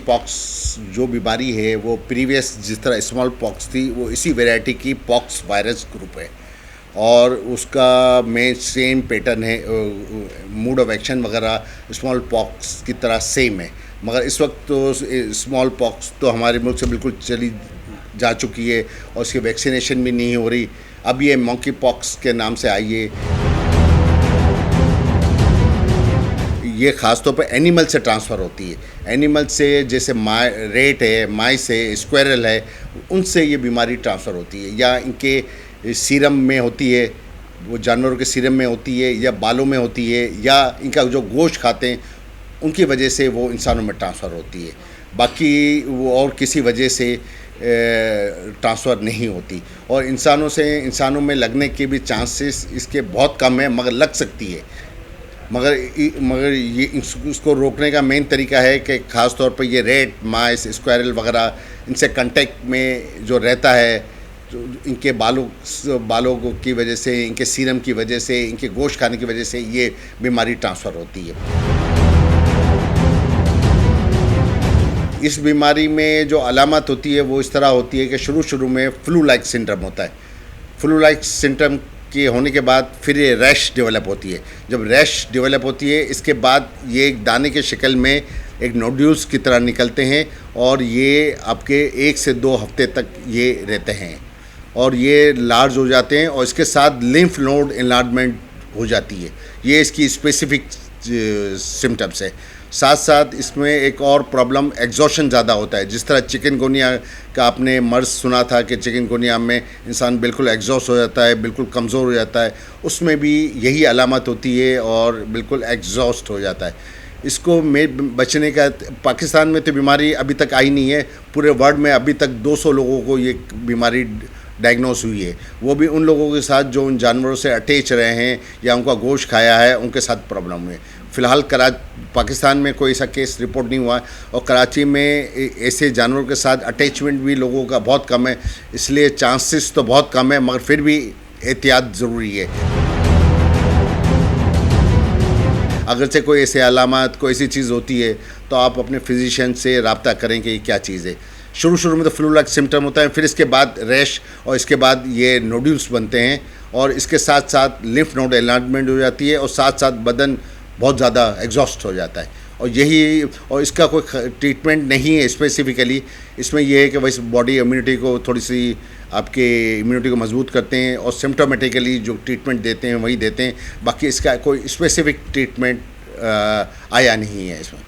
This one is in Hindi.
पॉक्स जो बीमारी है वो प्रीवियस जिस तरह स्मॉल पॉक्स थी वो इसी वैरायटी की पॉक्स वायरस ग्रुप है और उसका में सेम पैटर्न है, मूड ऑफ एक्शन वगैरह स्मॉल पॉक्स की तरह सेम है। मगर इस वक्त तो स्मॉल पॉक्स तो हमारे मुल्क से बिल्कुल चली जा चुकी है और उसकी वैक्सीनेशन भी नहीं हो रही। अब ये मंकी पॉक्स के नाम से आई है। ये ख़ास तौर पर एनिमल से ट्रांसफ़र होती है। एनिमल से जैसे रेट है, माइस है, स्क्वायरल है, उनसे ये बीमारी ट्रांसफ़र होती है या इनके सीरम में होती है, वो जानवरों के सीरम में होती है या बालों में होती है या इनका जो गोश्त खाते हैं उनकी वजह से वो इंसानों में ट्रांसफ़र होती है। बाकी वो और किसी वजह से ट्रांसफ़र नहीं होती और इंसानों से इंसानों में लगने के भी चांसेस इसके बहुत कम है, मगर लग सकती है। मगर ये इसको रोकने का मेन तरीका है कि ख़ास तौर पर ये रेट, माइस, स्क्वायरल वगैरह इनसे कांटेक्ट में जो रहता है, तो इनके बालों की वजह से, इनके सीरम की वजह से, इनके गोश्त खाने की वजह से ये बीमारी ट्रांसफ़र होती है। इस बीमारी में जो अलामत होती है वो इस तरह होती है कि शुरू में फ्लू लाइक सिंड्रोम होता है। फ्लू लाइक सिंड्रोम के होने के बाद फिर ये रैश डेवलप होती है। जब रैश डेवलप होती है इसके बाद ये एक दाने के शक्ल में एक नोड्यूल्स की तरह निकलते हैं और ये आपके 1 से 2 हफ्ते तक ये रहते हैं और ये लार्ज हो जाते हैं और इसके साथ लिम्फ नोड एनलार्जमेंट हो जाती है। ये इसकी स्पेसिफिक सिम्टम्स है। साथ साथ इसमें एक और प्रॉब्लम एग्जॉशन ज़्यादा होता है। जिस तरह चिकनगुनिया का आपने मर्ज़ सुना था कि चिकनगुनिया में इंसान बिल्कुल एग्जॉस्ट हो जाता है, बिल्कुल कमज़ोर हो जाता है, उसमें भी यही अलामत होती है और बिल्कुल एग्जॉस्ट हो जाता है। इसको में बचने का, पाकिस्तान में तो बीमारी अभी तक आई नहीं है, पूरे वर्ल्ड में अभी तक 200 लोगों को ये बीमारी डायग्नोस हुई है। वो भी उन लोगों के साथ जो उन जानवरों से अटैच रहे हैं या उनका गोश्त खाया है, उनके साथ प्रॉब्लम हुई। फ़िलहाल पाकिस्तान में कोई ऐसा केस रिपोर्ट नहीं हुआ और कराची में ऐसे जानवरों के साथ अटैचमेंट भी लोगों का बहुत कम है, इसलिए चांसेस तो बहुत कम है, मगर फिर भी एहतियात ज़रूरी है। अगर से कोई ऐसे अलामत, कोई ऐसी चीज़ होती है तो आप अपने फिजिशियन से रब्ता करें कि ये क्या चीज़ है। शुरू में तो फ्लू लाइक सिम्टम होता है, फिर इसके बाद रैश और इसके बाद ये नोड्यूल्स बनते हैं और इसके साथ साथ लिम्फ नोड एनलार्जमेंट हो जाती है और साथ साथ बदन बहुत ज़्यादा एग्जॉस्ट हो जाता है। और इसका कोई ट्रीटमेंट नहीं है स्पेसिफिकली। इसमें यह है कि वैसे बॉडी इम्यूनिटी को थोड़ी सी आपके इम्यूनिटी को मजबूत करते हैं और सिम्टोमेटिकली जो ट्रीटमेंट देते हैं वही देते हैं। बाकी इसका कोई स्पेसिफिक ट्रीटमेंट आया नहीं है इसमें।